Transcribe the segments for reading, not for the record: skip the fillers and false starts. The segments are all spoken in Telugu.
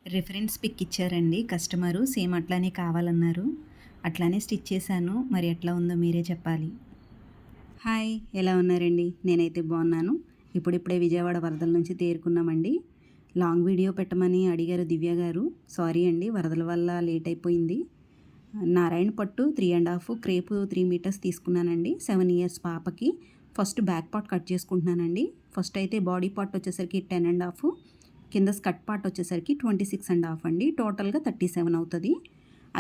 రిఫరెన్స్ పిక్ ఇచ్చారండి కస్టమరు. సేమ్ అట్లానే కావాలన్నారు. అట్లానే స్టిచ్ చేశాను. మరి ఎట్లా ఉందో మీరే చెప్పాలి. హాయ్! ఎలా ఉన్నారండి? నేనైతే బాగున్నాను. ఇప్పుడిప్పుడే విజయవాడ వరదల నుంచి తేరుకున్నామండి. లాంగ్ వీడియో పెట్టమని అడిగారు దివ్య గారు. సారీ అండి, వరదల వల్ల లేట్ అయిపోయింది. నారాయణ పట్టు 3.5 క్రేపు 3 మీటర్స్ తీసుకున్నానండి. 7 ఇయర్స్ పాపకి. ఫస్ట్ బ్యాక్ పార్ట్ కట్ చేసుకుంటున్నానండి. ఫస్ట్ అయితే బాడీ పార్ట్ వచ్చేసరికి 10.5, కింద స్కర్ట్ పార్ట్ వచ్చేసరికి 26.5 అండి. టోటల్గా 37 అవుతుంది.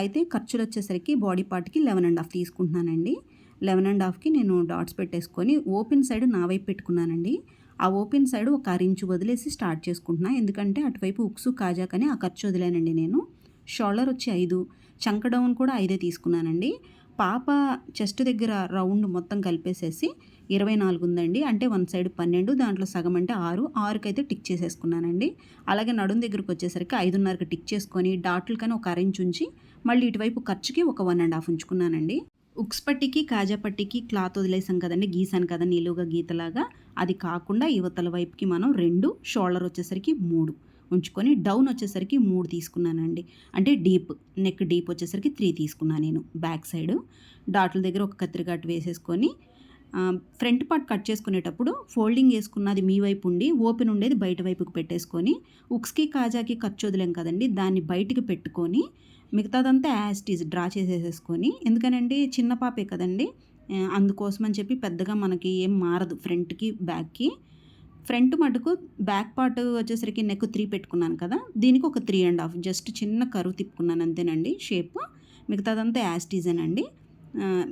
అయితే ఖర్చులు వచ్చేసరికి బాడీ పార్ట్కి 11.5 తీసుకుంటున్నానండి. 11.5కి నేను డాట్స్ పెట్టేసుకొని ఓపెన్ సైడ్ నా వైపు పెట్టుకున్నానండి. ఆ ఓపెన్ సైడ్ ఒక 6 ఇంచు వదిలేసి స్టార్ట్ చేసుకుంటున్నా. ఎందుకంటే అటువైపు ఉక్సు కాజాకని ఆ ఖర్చు వదిలేనండి నేను. షోల్డర్ వచ్చి 5, చంక డౌన్ కూడా 5 తీసుకున్నానండి. పాప చెస్ట్ దగ్గర రౌండ్ మొత్తం కలిపేసేసి 24 ఉందండి. అంటే వన్ సైడ్ 12, దాంట్లో సగం అంటే 6, 6కి అయితే టిక్ చేసేసుకున్నానండి. అలాగే నడుం దగ్గరకు వచ్చేసరికి 5.5కి టిక్ చేసుకొని డాట్లు కానీ ఒక 1 ఇంచ్ ఉంచి మళ్ళీ ఇటువైపు ఖర్చుకి ఒక 1.5 ఉంచుకున్నానండి. ఉక్స్ పట్టికి కాజా పట్టికి క్లాత్ వదిలేసాం కదండి, గీసాను కదా నిలువుగా గీతలాగా. అది కాకుండా యువతల వైపుకి మనం 2, షోల్డర్ వచ్చేసరికి 3 ఉంచుకొని డౌన్ వచ్చేసరికి 3 తీసుకున్నానండి. అంటే డీప్ నెక్ డీప్ వచ్చేసరికి 3 తీసుకున్నాను నేను. బ్యాక్ సైడ్ డాట్ల దగ్గర ఒక కత్తిరిగాటు వేసేసుకొని ఫ్రంట్ పార్ట్ కట్ చేసుకునేటప్పుడు ఫోల్డింగ్ వేసుకున్నది మీ వైపు ఉండి ఓపెన్ ఉండేది బయట వైపుకి పెట్టేసుకొని ఉక్స్కి కాజాకి ఖర్చు వదిలేం కదండి, దాన్ని బయటికి పెట్టుకొని మిగతాదంతా యాస్టీజ్ డ్రా చేసేసేసుకొని, ఎందుకనండి చిన్న పాపే కదండి, అందుకోసం అని చెప్పి పెద్దగా మనకి ఏం మారదు ఫ్రంట్కి బ్యాక్కి. ఫ్రంట్ మటుకు బ్యాక్ పార్ట్ వచ్చేసరికి నెక్ 3 పెట్టుకున్నాను కదా, దీనికి ఒక 3.5 జస్ట్ చిన్న కరువు తిప్పుకున్నాను అంతేనండి షేప్. మిగతాదంతా యాస్టీజేనండి.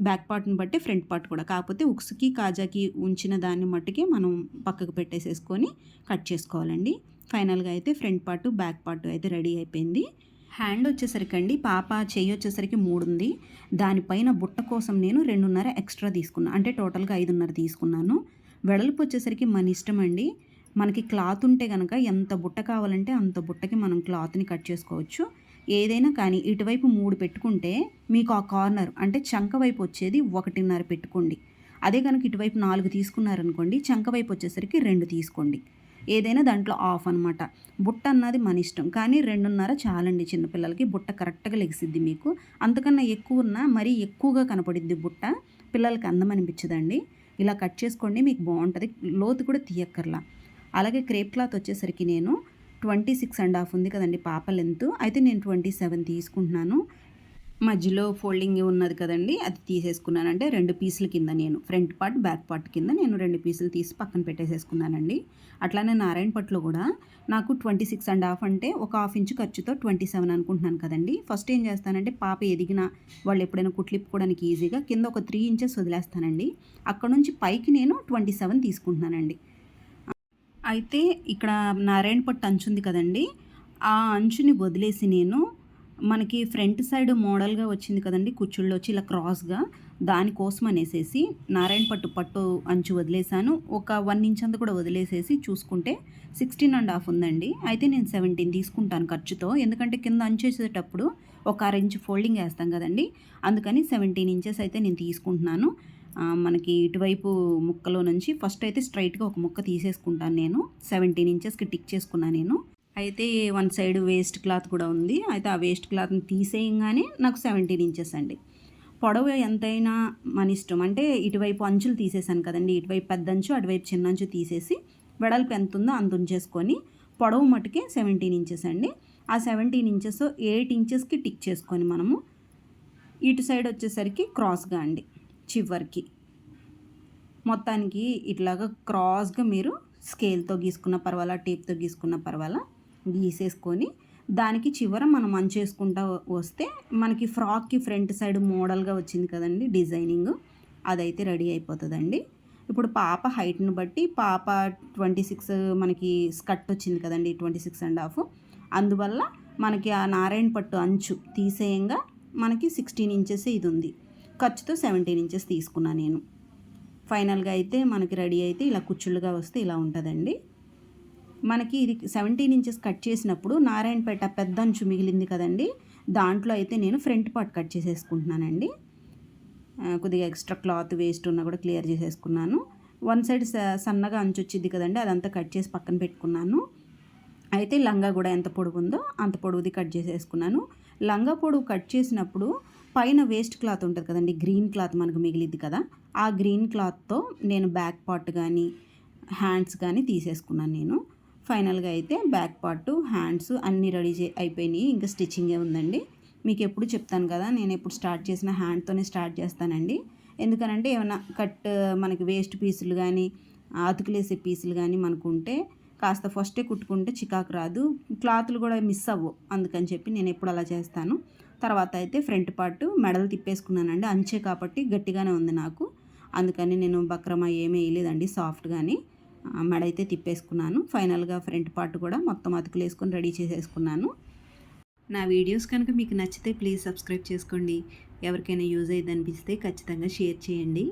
బ్యాక్ పార్ట్ని బట్టి ఫ్రంట్ పార్ట్ కూడా, కాకపోతే ఉక్స్కి కాజాకి ఉంచిన దాన్ని మట్టుకే మనం పక్కకు పెట్టేసేసుకొని కట్ చేసుకోవాలండి. ఫైనల్గా అయితే ఫ్రంట్ పార్ట్ బ్యాక్ పార్ట్ అయితే రెడీ అయిపోయింది. హ్యాండ్ వచ్చేసరికి అండి, పాప చెయ్యి వచ్చేసరికి 3 ఉంది. దానిపైన బుట్ట కోసం నేను 2.5 ఎక్స్ట్రా తీసుకున్నాను. అంటే టోటల్గా 5.5 తీసుకున్నాను. వెడల్పు వచ్చేసరికి మన ఇష్టం అండి. మనకి క్లాత్ ఉంటే కనుక ఎంత బుట్ట కావాలంటే అంత బుట్టకి మనం క్లాత్ని కట్ చేసుకోవచ్చు. ఏదైనా కానీ ఇటువైపు 3 పెట్టుకుంటే మీకు ఆ కార్నర్ అంటే చంక వైపు వచ్చేది 1.5 పెట్టుకోండి. అదే కనుక ఇటువైపు 4 తీసుకున్నారనుకోండి, చంక వైపు వచ్చేసరికి 2 తీసుకోండి. ఏదైనా దాంట్లో ఆఫ్ అనమాట. బుట్ట అన్నది మన ఇష్టం, కానీ 2.5 చాలండి చిన్నపిల్లలకి. బుట్ట కరెక్ట్గా లెగిసిద్ది మీకు. అంతకన్నా ఎక్కువ ఉన్నా మరీ ఎక్కువగా కనపడిద్ది బుట్ట, పిల్లలకి అందం అనిపించదండి. ఇలా కట్ చేసుకోండి, మీకు బాగుంటుంది. లోతు కూడా తీయక్కర్లా. అలాగే క్రేప్ క్లాత్ వచ్చేసరికి నేను 26.5 ఉంది కదండి పాప లెంత్, అయితే నేను 27 తీసుకుంటున్నాను. మధ్యలో ఫోల్డింగ్ ఉన్నది కదండి, అది తీసేసుకున్నాను. అంటే 2 పీసుల కింద నేను ఫ్రంట్ పార్ట్ బ్యాక్ పార్ట్ కింద నేను 2 పీసులు తీసి పక్కన పెట్టేసేసుకున్నానండి. అట్లానే నారాయణ పట్టులో కూడా నాకు 26.5 అంటే ఒక హాఫ్ ఇంచు ఖర్చుతో 27 అనుకుంటున్నాను కదండి. ఫస్ట్ ఏం చేస్తానంటే పాప ఎదిగిన వాళ్ళు ఎప్పుడైనా కుట్లిప్పుకోవడానికి ఈజీగా కింద ఒక 3 ఇంచెస్ వదిలేస్తానండి. అక్కడ నుంచి పైకి నేను 27 తీసుకుంటున్నానండి. అయితే ఇక్కడ నారాయణ పట్టు అంచు ఉంది కదండి, ఆ అంచుని వదిలేసి నేను మనకి ఫ్రంట్ సైడ్ మోడల్గా వచ్చింది కదండి, కుచ్చుళ్ళు వచ్చి ఇలా క్రాస్గా, దానికోసం అనేసేసి నారాయణ పట్టు అంచు వదిలేసాను. ఒక 1 ఇంచ్ అంతా కూడా వదిలేసేసి చూసుకుంటే 16.5 ఉందండి. అయితే నేను 17 తీసుకుంటాను ఖర్చుతో, ఎందుకంటే కింద అంచు వేసేటప్పుడు ఒక 1/2 ఇంచ్ ఫోల్డింగ్ వేస్తాం కదండి, అందుకని 17 ఇంచెస్ అయితే నేను తీసుకుంటున్నాను. మనకి ఇటువైపు ముక్కలో నుంచి ఫస్ట్ అయితే స్ట్రైట్గా ఒక ముక్క తీసేసుకుంటాను నేను. 17 ఇంచెస్కి టిక్ చేసుకున్నాను నేను. అయితే వన్ సైడ్ వేస్ట్ క్లాత్ కూడా ఉంది. అయితే ఆ వేస్ట్ క్లాత్ని తీసేయంగానే నాకు 17 ఇంచెస్ అండి. పొడవు ఎంతైనా మన ఇష్టం. అంటే ఇటువైపు అంచులు తీసేసాను కదండి, ఇటువైపు పెద్ద అంచు అటువైపు చిన్న అంచు తీసేసి వెడల్పు ఎంత ఉందో అంత ఉంచేసుకొని పొడవు మటుకే 17 ఇంచెస్ అండి. ఆ 17 ఇంచెస్ 8 ఇంచెస్కి టిక్ చేసుకొని మనము ఇటు సైడ్ వచ్చేసరికి క్రాస్గా అండి చివరికి మొత్తానికి ఇట్లాగా క్రాస్గా మీరు స్కేల్తో గీసుకున్న పర్వాలా, టేప్తో గీసుకున్న పర్వాలా గీసేసుకొని దానికి చివర మనం అంచేసుకుంటా వస్తే మనకి ఫ్రాక్కి ఫ్రంట్ సైడ్ మోడల్గా వచ్చింది కదండి డిజైనింగ్, అదైతే రెడీ అయిపోతుందండి. ఇప్పుడు పాప హైట్ని బట్టి పాప 26 మనకి స్కర్ట్ వచ్చింది కదండి 26.5, అందువల్ల మనకి ఆ నారాయణ పట్టు అంచు తీసేయంగా మనకి 16 ఇంచెస్ ఇది ఉంది. ఖర్చుతో 17 ఇంచెస్ తీసుకున్నాను నేను. ఫైనల్గా అయితే మనకి రెడీ అయితే ఇలా కుచ్చుళ్ళుగా వస్తే ఇలా ఉంటుందండి. మనకి ఇది 17 ఇంచెస్ కట్ చేసినప్పుడు నారాయణపేట పెద్ద అంచు మిగిలింది కదండి, దాంట్లో అయితే నేను ఫ్రంట్ పార్ట్ కట్ చేసేసుకుంటున్నానండి. కొద్దిగా ఎక్స్ట్రా క్లాత్ వేస్ట్ ఉన్నా కూడా క్లియర్ చేసేసుకున్నాను. వన్ సైడ్ సన్నగా అంచు వచ్చింది కదండి, అదంతా కట్ చేసి పక్కన పెట్టుకున్నాను. అయితే లంగా కూడా ఎంత పొడుగు ఉందో అంత పొడుగుది కట్ చేసేసుకున్నాను. లంగా పొడుగు కట్ చేసినప్పుడు పైన వేస్ట్ క్లాత్ ఉంటుంది కదండి, గ్రీన్ క్లాత్ మనకు మిగిలిద్ది కదా, ఆ గ్రీన్ క్లాత్తో నేను బ్యాక్ పార్ట్ కానీ హ్యాండ్స్ కానీ తీసేసుకున్నాను నేను. ఫైనల్గా అయితే బ్యాక్ పార్ట్ హ్యాండ్స్ అన్నీ రెడీ అయిపోయినాయి. ఇంకా స్టిచ్చింగే ఉందండి. మీకు ఎప్పుడు చెప్తాను కదా, నేను ఎప్పుడు స్టార్ట్ చేసిన హ్యాండ్తోనే స్టార్ట్ చేస్తానండి. ఎందుకనంటే ఏమైనా మనకి వేస్ట్ పీసులు కానీ అతుకులేసే పీసులు కానీ మనకు ఉంటే కాస్త ఫస్టే కుట్టుకుంటే చికాకు రాదు, క్లాతులు కూడా మిస్ అవ్వవు. అందుకని చెప్పి నేను ఎప్పుడు అలా చేస్తాను. తర్వాత అయితే ఫ్రంట్ పార్ట్ మెడలు తిప్పేసుకున్నానండి. అంచే కాబట్టి గట్టిగానే ఉంది నాకు, అందుకని నేను బక్రమా ఏమీ వేయలేదండి, సాఫ్ట్గాని మెడ అయితే తిప్పేసుకున్నాను. ఫైనల్గా ఫ్రంట్ పార్ట్ కూడా మొత్తం అతుకులు వేసుకొని రెడీ చేసేసుకున్నాను. నా వీడియోస్ కనుక మీకు నచ్చితే ప్లీజ్ సబ్స్క్రైబ్ చేసుకోండి. ఎవరికైనా యూజ్ అయ్యింది అనిపిస్తే ఖచ్చితంగా షేర్ చేయండి.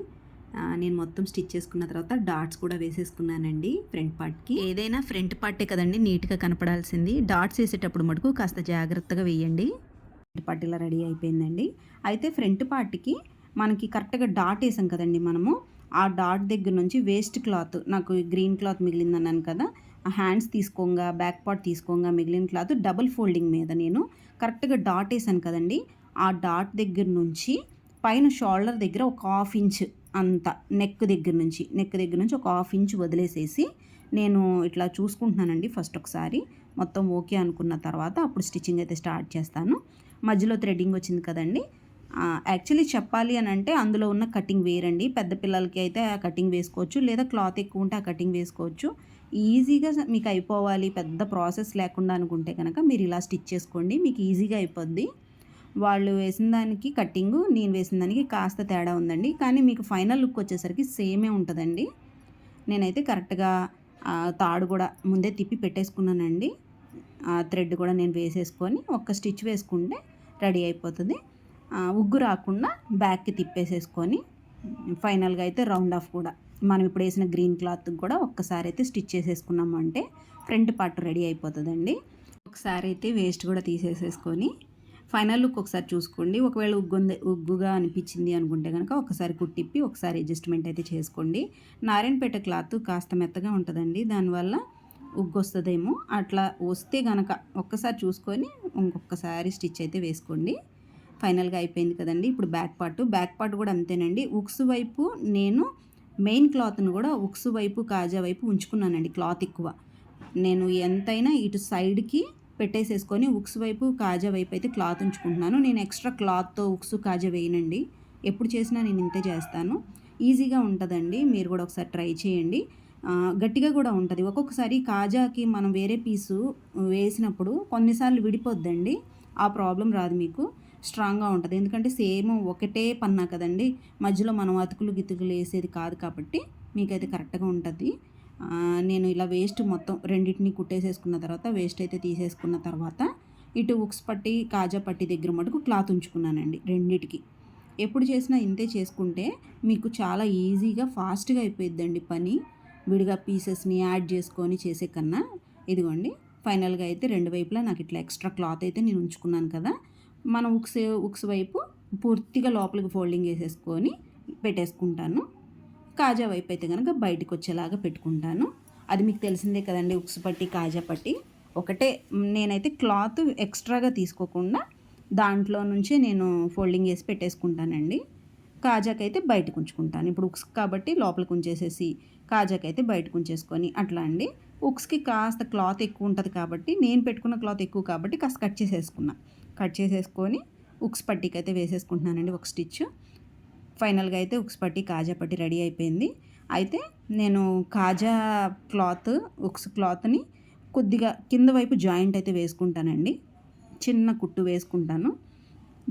నేను మొత్తం స్టిచ్ చేసుకున్న తర్వాత డాట్స్ కూడా వేసేసుకున్నానండి ఫ్రంట్ పార్ట్కి. ఏదైనా ఫ్రంట్ పార్టే కదండి నీట్గా కనపడాల్సింది. డాట్స్ వేసేటప్పుడు మటుకు కాస్త జాగ్రత్తగా వేయండి. ఫ్రంట్ పార్ట్ ఇలా రెడీ అయిపోయిందండి. అయితే ఫ్రంట్ పార్ట్కి మనకి కరెక్ట్గా డాట్ వేసాం కదండి మనము, ఆ డాట్ దగ్గర నుంచి వేస్ట్ క్లాత్, నాకు గ్రీన్ క్లాత్ మిగిలిందన్నాను కదా, ఆ హ్యాండ్స్ తీసుకోగా బ్యాక్ పార్ట్ తీసుకోగా మిగిలిన క్లాత్ డబుల్ ఫోల్డింగ్ మీద నేను కరెక్ట్గా డాట్ వేసాను కదండి, ఆ డాట్ దగ్గర నుంచి పైన షోల్డర్ దగ్గర ఒక 1/2 ఇంచ్ అంత నెక్ దగ్గర నుంచి ఒక 1/2 ఇంచ్ వదిలేసేసి నేను ఇట్లా చూసుకుంటున్నానండి. ఫస్ట్ ఒకసారి మొత్తం ఓకే అనుకున్న తర్వాత అప్పుడు స్టిచ్చింగ్ అయితే స్టార్ట్ చేస్తాను. మధ్యలో థ్రెడ్డింగ్ వచ్చింది కదండి, యాక్చువల్లీ చెప్పాలి అని అంటే అందులో ఉన్న కటింగ్ వేరండి. పెద్ద పిల్లలకి అయితే ఆ కటింగ్ వేసుకోవచ్చు, లేదా క్లాత్ ఎక్కువ ఉంటే ఆ కటింగ్ వేసుకోవచ్చు. ఈజీగా మీకు అయిపోవాలి, పెద్ద ప్రాసెస్ లేకుండా అనుకుంటే కనుక మీరు ఇలా స్టిచ్ చేసుకోండి, మీకు ఈజీగా అయిపోద్ది. వాళ్ళు వేసిన దానికి కటింగు, నేను వేసిన దానికి కాస్త తేడా ఉందండి, కానీ మీకు ఫైనల్ లుక్ వచ్చేసరికి సేమే ఉంటుందండి. నేనైతే కరెక్ట్గా తాడు కూడా ముందే తిప్పి పెట్టేసుకున్నానండి. థ్రెడ్ కూడా నేను వేసేసుకొని ఒక్క స్టిచ్ వేసుకుంటే రెడీ అయిపోతుంది. ఉగ్గు రాకుండా బ్యాక్కి తిప్పేసేసుకొని ఫైనల్గా అయితే రౌండ్ ఆఫ్ కూడా మనం ఇప్పుడు వేసిన గ్రీన్ క్లాత్ కూడా ఒక్కసారి అయితే స్టిచ్ చేసేసుకున్నాము అంటే ఫ్రంట్ పార్ట్ రెడీ అయిపోతుందండి. ఒకసారి అయితే వేస్ట్ కూడా తీసేసేసుకొని ఫైనల్ లుక్ ఒకసారి చూసుకోండి. ఒకవేళ ఉగ్గుగా అనిపించింది అనుకుంటే కనుక ఒకసారి కుట్టిప్పి ఒకసారి అడ్జస్ట్మెంట్ అయితే చేసుకోండి. నారాయణపేట క్లాత్ కాస్త మెత్తగా ఉంటుందండి, దానివల్ల ఉగ్గు వస్తుందేమో. అట్లా వస్తే కనుక ఒక్కసారి చూసుకొని ఇంకొకసారి స్టిచ్ అయితే వేసుకోండి. ఫైనల్గా అయిపోయింది కదండి. ఇప్పుడు బ్యాక్ పార్ట్ కూడా అంతేనండి. ఉక్స్ వైపు నేను మెయిన్ క్లాత్ను కూడా ఉక్స్ వైపు కాజా వైపు ఉంచుకున్నానండి. క్లాత్ ఎక్కువ నేను ఎంతైనా ఇటు సైడ్కి పెట్టేసేసుకొని ఉక్స్ వైపు కాజా వైపు అయితే క్లాత్ ఉంచుకుంటున్నాను. నేను ఎక్స్ట్రా క్లాత్తో ఉక్స్ కాజా వేయనండి, ఎప్పుడు చేసినా నేను ఇంతే చేస్తాను. ఈజీగా ఉంటుందండి, మీరు కూడా ఒకసారి ట్రై చేయండి. గట్టిగా కూడా ఉంటుంది. ఒక్కొక్కసారి కాజాకి మనం వేరే పీసు వేసినప్పుడు కొన్నిసార్లు విడిపోద్దండి, ఆ ప్రాబ్లం రాదు మీకు, స్ట్రాంగ్గా ఉంటుంది. ఎందుకంటే సేమ్ ఒకటే పన్నా కదండి, మధ్యలో మనం అతుకులు గితుకులు వేసేది కాదు కాబట్టి మీకైతే కరెక్ట్గా ఉంటుంది. నేను ఇలా వేస్ట్ మొత్తం రెండింటిని కుట్టేసేసుకున్న తర్వాత వేస్ట్ అయితే తీసేసుకున్న తర్వాత ఇటు ఉక్స్ పట్టి కాజా పట్టి దగ్గర మటుకు క్లాత్ ఉంచుకున్నానండి రెండిటికి. ఎప్పుడు చేసినా ఇంతే చేసుకుంటే మీకు చాలా ఈజీగా ఫాస్ట్గా అయిపోయిద్దండి పని, విడిగా పీసెస్ని యాడ్ చేసుకొని చేసే కన్నా. ఇదిగోండి ఫైనల్గా అయితే రెండు వైపులా నాకు ఇట్లా ఎక్స్ట్రా క్లాత్ అయితే నేను ఉంచుకున్నాను కదా, మనం ఉక్స్ వైపు పూర్తిగా లోపలికి ఫోల్డింగ్ వేసేసుకొని పెట్టేసుకుంటాను. కాజా వైపు అయితే కనుక బయటకు వచ్చేలాగా పెట్టుకుంటాను. అది మీకు తెలిసిందే కదండి, ఉక్స్ పట్టి కాజా పట్టి ఒకటే. నేనైతే క్లాత్ ఎక్స్ట్రాగా తీసుకోకుండా దాంట్లో నుంచి నేను ఫోల్డింగ్ వేసి పెట్టేసుకుంటానండి. కాజాకైతే బయటకు ఉంచుకుంటాను. ఇప్పుడు ఉక్స్ కాబట్టి లోపలికి ఉంచేసేసి కాజాకైతే బయటకు ఉంచేసుకొని అట్లా అండి. ఉక్స్కి కాస్త క్లాత్ ఎక్కువ ఉంటుంది కాబట్టి, నేను పెట్టుకున్న క్లాత్ ఎక్కువ కాబట్టి కాస్త కట్ చేసేసుకొని ఉక్స్ పట్టికి అయితే వేసేసుకుంటున్నానండి ఒక స్టిచ్. ఫైనల్గా అయితే ఉక్స్ పట్టి కాజా పట్టి రెడీ అయిపోయింది. అయితే నేను కాజా క్లాత్ ఉక్స్ క్లాత్ని కొద్దిగా కింద వైపు జాయింట్ అయితే వేసుకుంటానండి, చిన్న కుట్టు వేసుకుంటాను.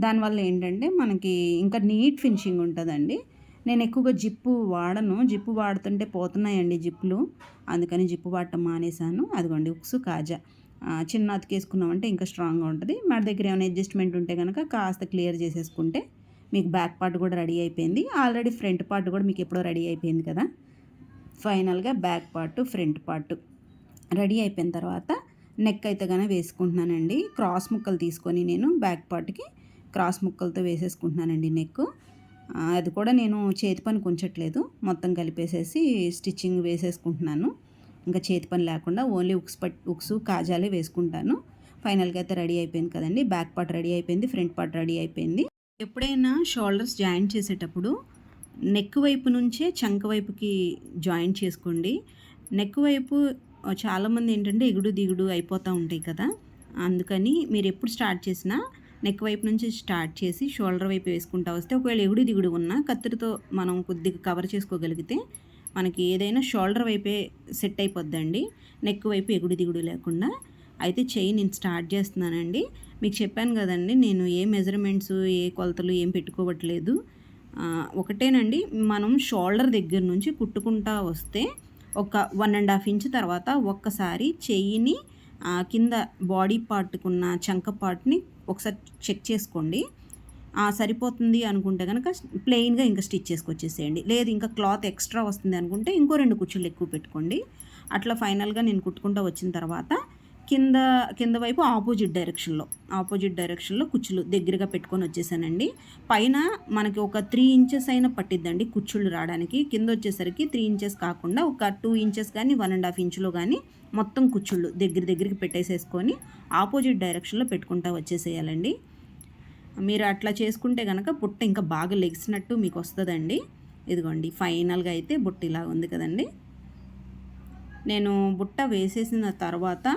దానివల్ల ఏంటంటే మనకి ఇంకా నీట్ ఫినిషింగ్ ఉంటుందండి. నేను ఎక్కువగా జిప్పు వాడను, జిప్పు వాడుతుంటే పోతున్నాయండి జిప్పులు, అందుకని జిప్పు వాడటం మానేశాను. అదిగోండి ఉక్స్ కాజా చిన్న అతికేసుకున్నామంటే ఇంకా స్ట్రాంగ్గా ఉంటుంది. మన దగ్గర ఏమైనా అడ్జస్ట్మెంట్ ఉంటే కనుక కాస్త క్లియర్ చేసేసుకుంటే మీకు బ్యాక్ పార్ట్ కూడా రెడీ అయిపోయింది. ఆల్రెడీ ఫ్రంట్ పార్ట్ కూడా మీకు ఎప్పుడో రెడీ అయిపోయింది కదా. ఫైనల్గా back part front part ready అయిపోయిన తర్వాత నెక్ అయితే కానీ వేసుకుంటున్నానండి. క్రాస్ ముక్కలు తీసుకొని నేను బ్యాక్ పార్ట్కి క్రాస్ ముక్కలతో వేసేసుకుంటున్నానండి నెక్. అది కూడా నేను చేతి పని ఉంచట్లేదు, మొత్తం కలిపేసేసి స్టిచ్చింగ్ వేసేసుకుంటున్నాను. ఇంకా చేతి పని లేకుండా ఓన్లీ ఉక్స్ కాజాలే వేసుకుంటాను. ఫైనల్గా అయితే రెడీ అయిపోయింది కదండి. బ్యాక్ పార్ట్ రెడీ అయిపోయింది, ఫ్రంట్ పార్ట్ రెడీ అయిపోయింది. ఎప్పుడైనా షోల్డర్స్ జాయింట్ చేసేటప్పుడు నెక్ వైపు నుంచే చంక వైపుకి జాయింట్ చేసుకోండి. నెక్ వైపు చాలామంది ఏంటంటే ఎగుడు దిగుడు అయిపోతూ ఉంటాయి కదా, అందుకని మీరు ఎప్పుడు స్టార్ట్ చేసినా నెక్ వైపు నుంచి స్టార్ట్ చేసి షోల్డర్ వైపు వేసుకుంటా వస్తే ఒకవేళ ఎగుడు దిగుడు ఉన్నా కత్తిరితో మనం కొద్దిగా కవర్ చేసుకోగలిగితే మనకి ఏదైనా షోల్డర్ వైపే సెట్ అయిపోద్దండి, నెక్ వైపు ఎగుడు దిగుడు లేకుండా. అయితే నేను స్టార్ట్ చేస్తున్నానండి. మీకు చెప్పాను కదండి, నేను ఏ మెజర్మెంట్స్ ఏ కొలతలు ఏం పెట్టుకోవట్లేదు. ఒకటేనండి, మనం షోల్డర్ దగ్గర నుంచి కుట్టుకుంటా వస్తే ఒక 1.5 ఇంచ్ తర్వాత ఒక్కసారి చెయ్యిని కింద బాడీ పార్ట్కున్న చంక పార్ట్ని ఒకసారి చెక్ చేసుకోండి. సరిపోతుంది అనుకుంటే కనుక ప్లెయిన్గా ఇంకా స్టిచ్ చేసుకొచ్చేసేయండి. లేదు ఇంకా క్లాత్ ఎక్స్ట్రా వస్తుంది అనుకుంటే ఇంకో 2 కుచ్చులు ఎక్కువ పెట్టుకోండి. అట్లా ఫైనల్గా నేను కుట్టుకుంటూ వచ్చిన తర్వాత కింద వైపు ఆపోజిట్ డైరెక్షన్లో కుచ్చులు దగ్గరగా పెట్టుకొని వచ్చేసానండి. పైన మనకి ఒక 3 ఇంచెస్ అయినా పట్టిద్దండి కుచ్చుళ్ళు రావడానికి. కింద వచ్చేసరికి 3 ఇంచెస్ కాకుండా ఒక 2 ఇంచెస్ కానీ 1.5 ఇంచులో కానీ మొత్తం కుచ్చుళ్ళు దగ్గరికి పెట్టేసేసుకొని ఆపోజిట్ డైరెక్షన్లో పెట్టుకుంటా వచ్చేసేయాలండి. మీరు అట్లా చేసుకుంటే కనుక బుట్ట ఇంకా బాగా లెగిసినట్టు మీకు వస్తుందండి. ఇదిగోండి ఫైనల్గా అయితే బుట్ట ఇలా ఉంది కదండి. నేను బుట్ట వేసేసిన తర్వాత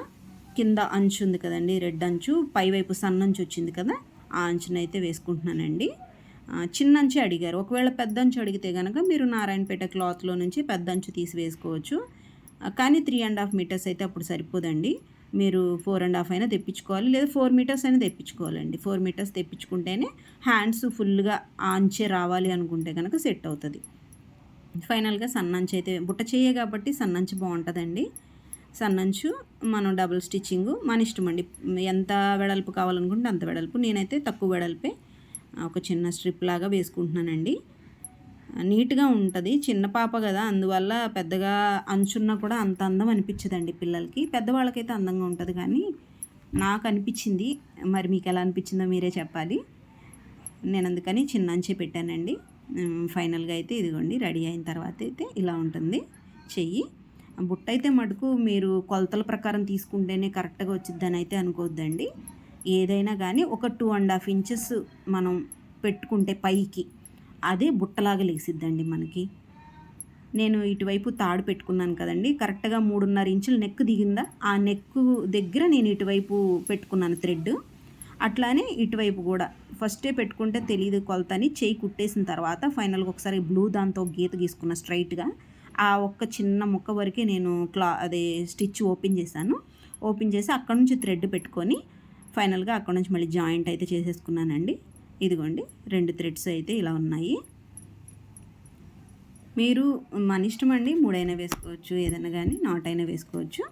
కింద అంచు ఉంది కదండి, రెడ్ అంచు, పైవైపు సన్నంచు వచ్చింది కదా, ఆ అంచునైతే వేసుకుంటున్నానండి. చిన్న అంచు అడిగారు, ఒకవేళ పెద్ద అంచు అడిగితే కనుక మీరు నారాయణపేట క్లాత్లో నుంచి పెద్ద అంచు తీసి వేసుకోవచ్చు. కానీ 3.5 మీటర్స్ అయితే అప్పుడు సరిపోదండి. మీరు 4.5 అయినా తెప్పించుకోవాలి, లేదా 4 మీటర్స్ అయినా తెప్పించుకోవాలండి. 4 మీటర్స్ తెప్పించుకుంటేనే హ్యాండ్స్ ఫుల్గా ఆ అంచే రావాలి అనుకుంటే కనుక సెట్ అవుతుంది. ఫైనల్గా సన్నంచు అయితే బుట్ట చేయ కాబట్టి సన్నంచు బాగుంటుందండి. సన్నంచు మనం డబుల్ స్టిచ్చింగ్ మన ఇష్టం అండి, ఎంత వెడల్పు కావాలనుకుంటే అంత వెడల్పు. నేనైతే తక్కువ వెడల్పే ఒక చిన్న స్ట్రిప్ లాగా వేసుకుంటున్నానండి. నీట్గా ఉంటుంది, చిన్న పాప కదా, అందువల్ల పెద్దగా అంచున్నా కూడా అంత అందం అనిపించదండి పిల్లలకి. పెద్దవాళ్ళకైతే అందంగా ఉంటుంది, కానీ నాకు అనిపించింది. మరి మీకు ఎలా అనిపించిందో మీరే చెప్పాలి. నేను అందుకని చిన్న అంచే పెట్టానండి. ఫైనల్గా అయితే ఇదిగోండి రెడీ అయిన తర్వాత అయితే ఇలా ఉంటుంది చెయ్యి. బుట్ట అయితే మటుకు మీరు కొలతల ప్రకారం తీసుకుంటేనే కరెక్ట్గా వచ్చిద్దని అయితే అనుకోవద్దండి. ఏదైనా కానీ ఒక 2.5 ఇంచెస్ మనం పెట్టుకుంటే పైకి అదే బుట్టలాగా లెగిసిద్దండి మనకి. నేను ఇటువైపు తాడు పెట్టుకున్నాను కదండి, కరెక్ట్గా 3.5 ఇంచులు నెక్ దిగిందా, ఆ నెక్ దగ్గర నేను ఇటువైపు పెట్టుకున్నాను థ్రెడ్. అట్లానే ఇటువైపు కూడా ఫస్టే పెట్టుకుంటే తెలియదు కొలత అని చెయ్యి కుట్టేసిన తర్వాత ఫైనల్గా ఒకసారి బ్లూ దాంతో గీత గీసుకున్న స్ట్రైట్గా ఆ ఒక్క చిన్న ముక్క వరకే నేను అదే స్టిచ్ ఓపెన్ చేశాను. ఓపెన్ చేసి అక్కడ నుంచి థ్రెడ్ పెట్టుకొని ఫైనల్గా అక్కడ నుంచి మళ్ళీ జాయింట్ అయితే చేసేసుకున్నానండి. ఇదిగోండి 2 థ్రెడ్స్ అయితే ఇలా ఉన్నాయి. మీరు మన ఇష్టం అండి, 3 అయినా వేసుకోవచ్చు, ఏదైనా కానీ నాట్ అయినా వేసుకోవచ్చు.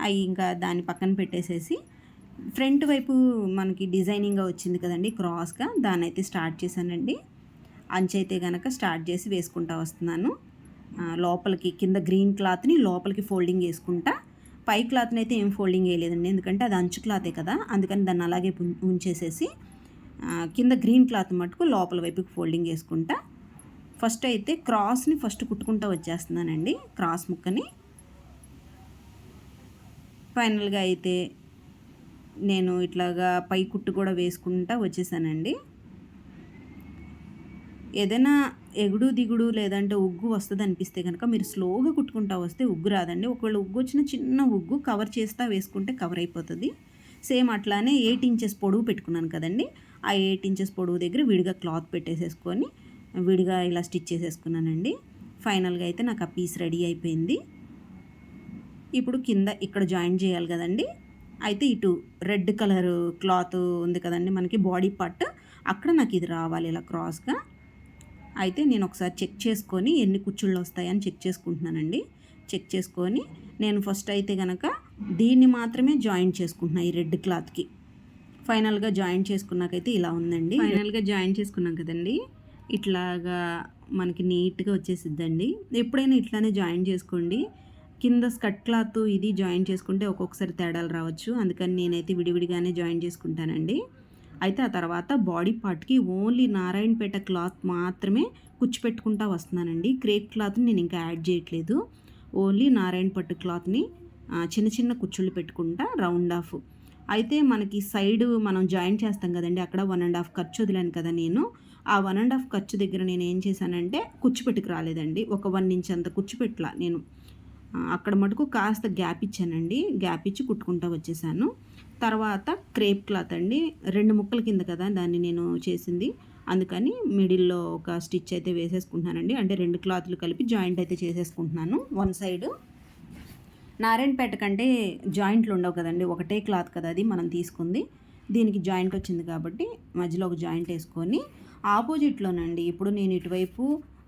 అవి ఇంకా దాన్ని పక్కన పెట్టేసేసి ఫ్రంట్ వైపు మనకి డిజైనింగ్గా వచ్చింది కదండి క్రాస్గా, దాన్ని అయితే స్టార్ట్ చేశానండి. అంచైతే కనుక స్టార్ట్ చేసి వేసుకుంటా వస్తున్నాను. లోపలికి కింద గ్రీన్ క్లాత్ని లోపలికి ఫోల్డింగ్ వేసుకుంటా, పై క్లాత్ని అయితే ఏం ఫోల్డింగ్ వేయలేదండి, ఎందుకంటే అది అంచు క్లాతే కదా, అందుకని దాన్ని అలాగే ఉంచేసేసి కింద గ్రీన్ క్లాత్ మటుకు లోపల వైపుకి ఫోల్డింగ్ వేసుకుంటా ఫస్ట్ అయితే క్రాస్ని కుట్టుకుంటూ వచ్చేస్తున్నానండి, క్రాస్ ముక్కని. ఫైనల్గా అయితే నేను ఇట్లాగా పై కుట్టు కూడా వేసుకుంటా వచ్చేసానండి. ఏదైనా ఎగుడు దిగుడు లేదంటే ఉగ్గు వస్తుంది అనిపిస్తే కనుక మీరు స్లోగా కుట్టుకుంటా వస్తే ఉగ్గు రాదండి. ఒకవేళ ఉగ్గు వచ్చిన చిన్న ఉగ్గు కవర్ చేస్తా వేసుకుంటే కవర్ అయిపోతుంది. సేమ్ అట్లానే 8 ఇంచెస్ పొడవు పెట్టుకున్నాను కదండి, ఆ 8 ఇంచెస్ పొడవు దగ్గర విడిగా క్లాత్ పెట్టేసేసుకొని విడిగా ఇలా స్టిచ్ చేసేసుకున్నానండి. ఫైనల్గా అయితే నాకు ఆ పీస్ రెడీ అయిపోయింది. ఇప్పుడు కింద ఇక్కడ జాయిన్ చేయాలి కదండి, అయితే ఇటు రెడ్ కలర్ క్లాత్ ఉంది కదండి మనకి బాడీ పార్ట్, అక్కడ నాకు ఇది రావాలి ఇలా క్రాస్గా. అయితే నేను ఒకసారి చెక్ చేసుకొని ఎన్ని కుచ్చుళ్ళు వస్తాయని చెక్ చేసుకుంటున్నానండి. చెక్ చేసుకొని నేను ఫస్ట్ అయితే కనుక దీన్ని మాత్రమే జాయిన్ చేసుకుంటున్నాను ఈ రెడ్ క్లాత్కి. ఫైనల్గా జాయిన్ చేసుకున్నాకైతే ఇలా ఉందండి. ఫైనల్గా జాయిన్ చేసుకున్నాం కదండి, ఇట్లాగా మనకి నీట్గా వచ్చేసిద్దండి. ఎప్పుడైనా ఇట్లానే జాయిన్ చేసుకోండి. కింద స్కర్ట్ క్లాత్ ఇది జాయిన్ చేసుకుంటే ఒక్కొక్కసారి తేడాలు రావచ్చు, అందుకని నేనైతే విడివిడిగానే జాయిన్ చేసుకుంటానండి. అయితే ఆ తర్వాత బాడీ పార్ట్కి ఓన్లీ నారాయణపేట క్లాత్ మాత్రమే కుచ్చిపెట్టుకుంటా వస్తున్నానండి. క్రేప్ క్లాత్ని నేను ఇంకా యాడ్ చేయట్లేదు. ఓన్లీ నారాయణ పట్టు క్లాత్ని చిన్న చిన్న కుచ్చుళ్ళు పెట్టుకుంటా రౌండ్ ఆఫ్. అయితే మనకి సైడ్ మనం జాయింట్ చేస్తాం కదండి, అక్కడ 1.5 ఖర్చు వదిలాను కదా నేను. ఆ 1.5 ఖర్చు దగ్గర నేను ఏం చేశానంటే కుచ్చు పెట్టుకు రాలేదండి. ఒక 1 ఇంచ్ అంత కుచ్చు పెట్టలా నేను. అక్కడ మటుకు కాస్త గ్యాప్ ఇచ్చానండి. గ్యాప్ ఇచ్చి కుట్టుకుంటూ వచ్చేసాను. తర్వాత క్రేప్ క్లాత్ అండి, 2 ముక్కల కింద కదా దాన్ని నేను చేసింది. అందుకని మిడిల్‌లో ఒక స్టిచ్ అయితే వేసేసుకుంటున్నానండి. అంటే 2 క్లాత్‌లు కలిపి జాయింట్ అయితే చేసేసుకుంటున్నాను వన్ సైడ్. నారాయణపేట కంటే జాయింట్లు ఉండవు కదండి, ఒకటే క్లాత్ కదా అది మనం తీసుకుంది. దీనికి జాయింట్ వచ్చింది కాబట్టి మధ్యలో ఒక జాయింట్ వేసుకొని ఆపోజిట్లోనండి. ఇప్పుడు నేను ఇటువైపు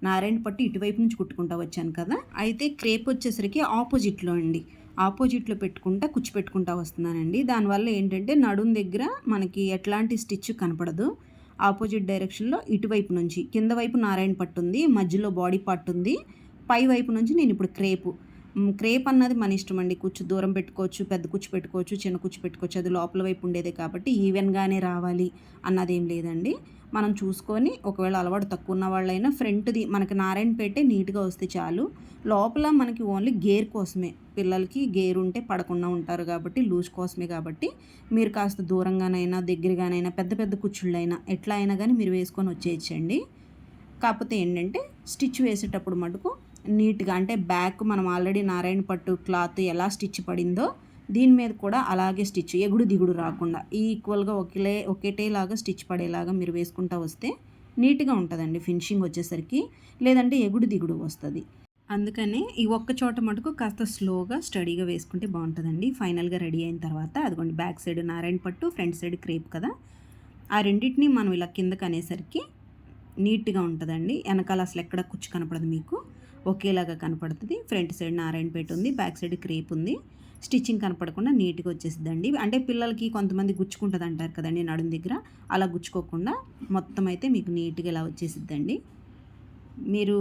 నారాయణ పట్టు ఇటువైపు నుంచి కుట్టుకుంటా వచ్చాను కదా, అయితే క్రేప్ వచ్చేసరికి ఆపోజిట్లో అండి. ఆపోజిట్లో పెట్టుకుంటా కుచ్చు పెట్టుకుంటా వస్తున్నానండి. దానివల్ల ఏంటంటే నడుం దగ్గర మనకి ఎట్లాంటి స్టిచ్ కనపడదు. ఆపోజిట్ డైరెక్షన్లో ఇటువైపు నుంచి కింద వైపు నారాయణ పట్టు ఉంది, మధ్యలో బాడీ పార్ట్ ఉంది, పై వైపు నుంచి నేను ఇప్పుడు క్రేప్ అన్నది మన ఇష్టం అండి. కుచ్చు దూరం పెట్టుకోవచ్చు, పెద్ద కుచ్చు పెట్టుకోవచ్చు, చిన్న కుచ్చు పెట్టుకోవచ్చు. అది లోపల వైపు ఉండేదే కాబట్టి ఈవెన్గానే రావాలి అన్నదేం లేదండి. మనం చూసుకొని ఒకవేళ అలవాటు తక్కువ ఉన్న వాళ్ళైనా ఫ్రంట్ది మనకి నారాయణపేటే నీట్గా వస్తే చాలు. లోపల మనకి ఓన్లీ గేర్ కోసమే, పిల్లలకి గేర్ ఉంటే పడకుండా ఉంటారు కాబట్టి లూజ్ కోసమే కాబట్టి మీరు కాస్త దూరంగానైనా దగ్గరగానైనా పెద్ద పెద్ద కుచ్చుళ్ళైనా ఎట్లా అయినా కానీ మీరు వేసుకొని వచ్చేయచ్చండి. కాకపోతే ఏంటంటే స్టిచ్ వేసేటప్పుడు మటుకు నీట్గా, అంటే బ్యాక్ మనం ఆల్రెడీ నారాయణ పట్టు క్లాత్ ఎలా స్టిచ్ పడిందో దీని మీద కూడా అలాగే స్టిచ్, ఎగుడు దిగుడు రాకుండా ఈక్వల్గా ఒకటేలాగా స్టిచ్ పడేలాగా మీరు వేసుకుంటూ వస్తే నీట్గా ఉంటుందండి ఫినిషింగ్ వచ్చేసరికి. లేదంటే ఎగుడు దిగుడు వస్తుంది. అందుకనే ఈ ఒక్క చోట మటుకు కాస్త స్లోగా స్టడీగా వేసుకుంటే బాగుంటుందండి. ఫైనల్గా రెడీ అయిన తర్వాత అదిగోండి బ్యాక్ సైడ్ నారాయణ పట్టు, ఫ్రంట్ సైడ్ క్రేప్ కదా, ఆ రెండింటిని మనం ఇలా కిందకు అనేసరికి నీట్గా ఉంటుందండి. వెనకాల అసలు ఎక్కడ కుచ్చు కనపడదు, మీకు ఒకేలాగా కనపడుతుంది. ఫ్రంట్ సైడ్ నారాయణపేట ఉంది, బ్యాక్ సైడ్ క్రేప్ ఉంది. స్టిచ్చింగ్ కనపడకుండా నీట్గా వచ్చేసిద్దండి. అంటే పిల్లలకి కొంతమంది గుచ్చుకుంటుంది అంటారు కదండి నడుం దగ్గర, అలా గుచ్చుకోకుండా మొత్తం అయితే మీకు నీట్గా ఇలా వచ్చేసిద్దండి. మీరు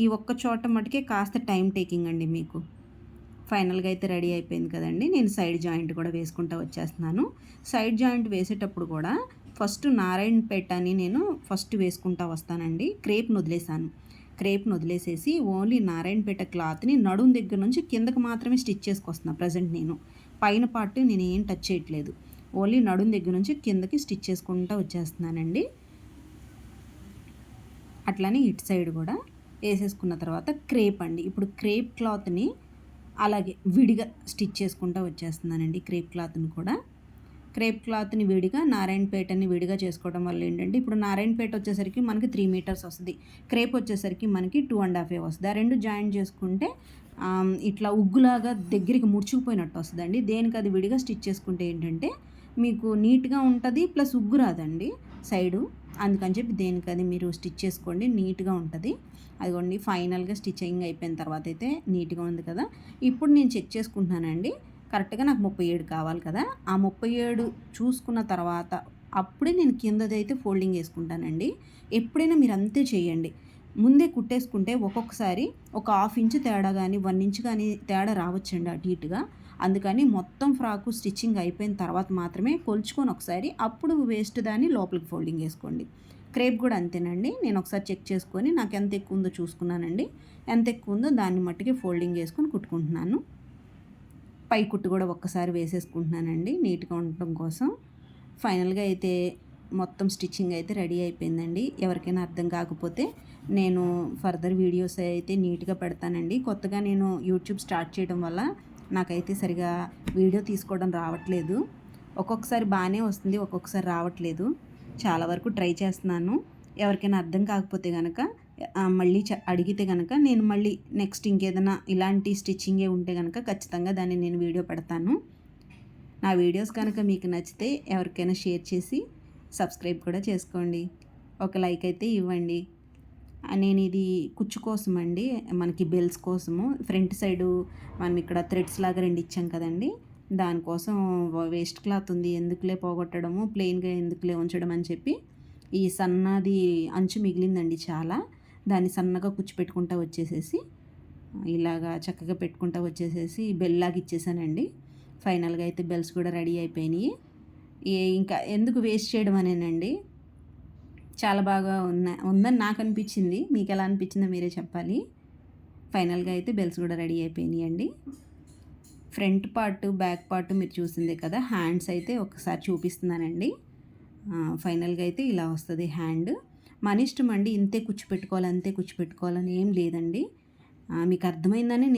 ఈ ఒక్క చోట మటుకే కాస్త టైం టేకింగ్ అండి మీకు. ఫైనల్గా అయితే రెడీ అయిపోయింది కదండి. నేను సైడ్ జాయింట్ కూడా వేసుకుంటూ వచ్చేస్తున్నాను. సైడ్ జాయింట్ వేసేటప్పుడు కూడా ఫస్ట్ నారాయణపేట అని నేను ఫస్ట్ వేసుకుంటూ వస్తానండి. క్రేప్ను వదిలేసేసి ఓన్లీ నారాయణపేట క్లాత్ని నడుం దగ్గర నుంచి కిందకి మాత్రమే స్టిచ్ చేసుకొస్తున్నాను ప్రజెంట్. నేను పైన పార్ట్ నేను ఏం టచ్ చేయట్లేదు, ఓన్లీ నడుం దగ్గర నుంచి కిందకి స్టిచ్ చేసుకుంటూ వచ్చేస్తున్నానండి. అట్లానే ఇటు సైడ్ కూడా వేసేసుకున్న తర్వాత క్రేప్ అండి. ఇప్పుడు క్రేప్ క్లాత్ని అలాగే విడిగా స్టిచ్ చేసుకుంటూ వచ్చేస్తున్నానండి. క్రేప్ క్లాత్ని విడిగా, నారాయణపేటని విడిగా చేసుకోవడం వల్ల ఏంటంటే ఇప్పుడు నారాయణపేట వచ్చేసరికి మనకి 3 మీటర్స్ వస్తుంది, క్రేప్ వచ్చేసరికి మనకి 2.5 వస్తుంది. ఆ రెండు జాయిన్ చేసుకుంటే ఇట్లా ఉగ్గులాగా దగ్గరికి ముడుచుకుపోయినట్టు వస్తుందండి. దేనికి అది విడిగా స్టిచ్ చేసుకుంటే ఏంటంటే మీకు నీట్గా ఉంటుంది, ప్లస్ ఉగ్గు రాదండి సైడు. అందుకని చెప్పి దేనికి అది మీరు స్టిచ్ చేసుకోండి, నీట్గా ఉంటుంది. అదిగోండి ఫైనల్గా స్టిచ్చింగ్ అయిపోయిన తర్వాత అయితే నీట్గా ఉంది కదా. ఇప్పుడు నేను చెక్ చేసుకుంటున్నానండి, కరెక్ట్గా నాకు 37 కావాలి కదా. ఆ 37 చూసుకున్న తర్వాత అప్పుడే నేను కిందదైతే ఫోల్డింగ్ వేసుకుంటానండి. ఎప్పుడైనా మీరు అంతే చేయండి. ముందే కుట్టేసుకుంటే ఒక్కొక్కసారి ఒక 1/2 ఇంచు తేడా కానీ 1 ఇంచు కానీ తేడా రావచ్చండి అటు ఇటుగా. అందుకని మొత్తం ఫ్రాకు స్టిచ్చింగ్ అయిపోయిన తర్వాత మాత్రమే కొలుచుకొని ఒకసారి అప్పుడు వేస్ట్ దాన్ని లోపలికి ఫోల్డింగ్ వేసుకోండి. క్రేప్ కూడా అంతేనండి. నేను ఒకసారి చెక్ చేసుకొని నాకు ఎంత ఎక్కువ ఉందో చూసుకున్నానండి. ఎంత ఎక్కువ ఉందో దాన్ని మట్టుకే ఫోల్డింగ్ వేసుకొని కుట్టుకుంటున్నాను. పై కుట్టు కూడా ఒక్కసారి వేసేసుకుంటున్నానండి నీట్గా ఉండటం కోసం. ఫైనల్గా అయితే మొత్తం స్టిచ్చింగ్ అయితే రెడీ అయిపోయిందండి. ఎవరికైనా అర్థం కాకపోతే నేను ఫర్దర్ వీడియోస్ అయితే నీట్గా పెడతానండి. కొత్తగా నేను యూట్యూబ్ స్టార్ట్ చేయడం వల్ల నాకైతే సరిగా వీడియో తీసుకోవడం రావట్లేదు. ఒక్కొక్కసారి బాగానే వస్తుంది, ఒక్కొక్కసారి రావట్లేదు. చాలా వరకు ట్రై చేస్తున్నాను. ఎవరికైనా అర్థం కాకపోతే కనుక మళ్ళీ అడిగితే కనుక నేను మళ్ళీ నెక్స్ట్ ఇంకేదైనా ఇలాంటి స్టిచ్చింగే ఉంటే కనుక ఖచ్చితంగా దాన్ని నేను వీడియో పెడతాను. నా వీడియోస్ కనుక మీకు నచ్చితే ఎవరికైనా షేర్ చేసి సబ్స్క్రైబ్ కూడా చేసుకోండి, ఒక లైక్ అయితే ఇవ్వండి. నేను ఇది కుచ్చు కోసం అండి, మనకి బెల్స్ కోసము ఫ్రంట్ సైడు మనం ఇక్కడ థ్రెడ్స్ లాగా 2 ఇచ్చాం కదండి, దానికోసం వేస్ట్ క్లాత్ ఉంది, ఎందుకులే పోగొట్టడము, ప్లెయిన్గా ఎందుకులే ఉంచడం అని చెప్పి ఈ సన్నది అంచు మిగిలిందండి చాలా, దాన్ని సన్నగా కుచ్చు పెట్టుకుంటూ వచ్చేసేసి ఇలాగా చక్కగా పెట్టుకుంటూ వచ్చేసేసి బెల్లాగా ఇచ్చేసానండి. ఫైనల్గా అయితే బెల్స్ కూడా రెడీ అయిపోయినాయి. ఇంకా ఎందుకు వేస్ట్ చేయడం అనేనండి, చాలా బాగా ఉందని నాకు అనిపించింది. మీకు ఎలా అనిపించిందో మీరే చెప్పాలి. ఫైనల్గా అయితే బెల్స్ కూడా రెడీ అయిపోయినాయండి. ఫ్రంట్ పార్ట్ బ్యాక్ పార్ట్ మీరు చూసిందే కదా. హ్యాండ్స్ అయితే ఒకసారి చూపిస్తున్నానండి. ఫైనల్గా అయితే ఇలా వస్తుంది హ్యాండ్. మన ఇష్టం అండి, ఇంతే కుచ్చు పెట్టుకోవాలి అంతే కుచ్చు పెట్టుకోవాలని ఏం లేదండి. మీకు అర్థమైందని నేను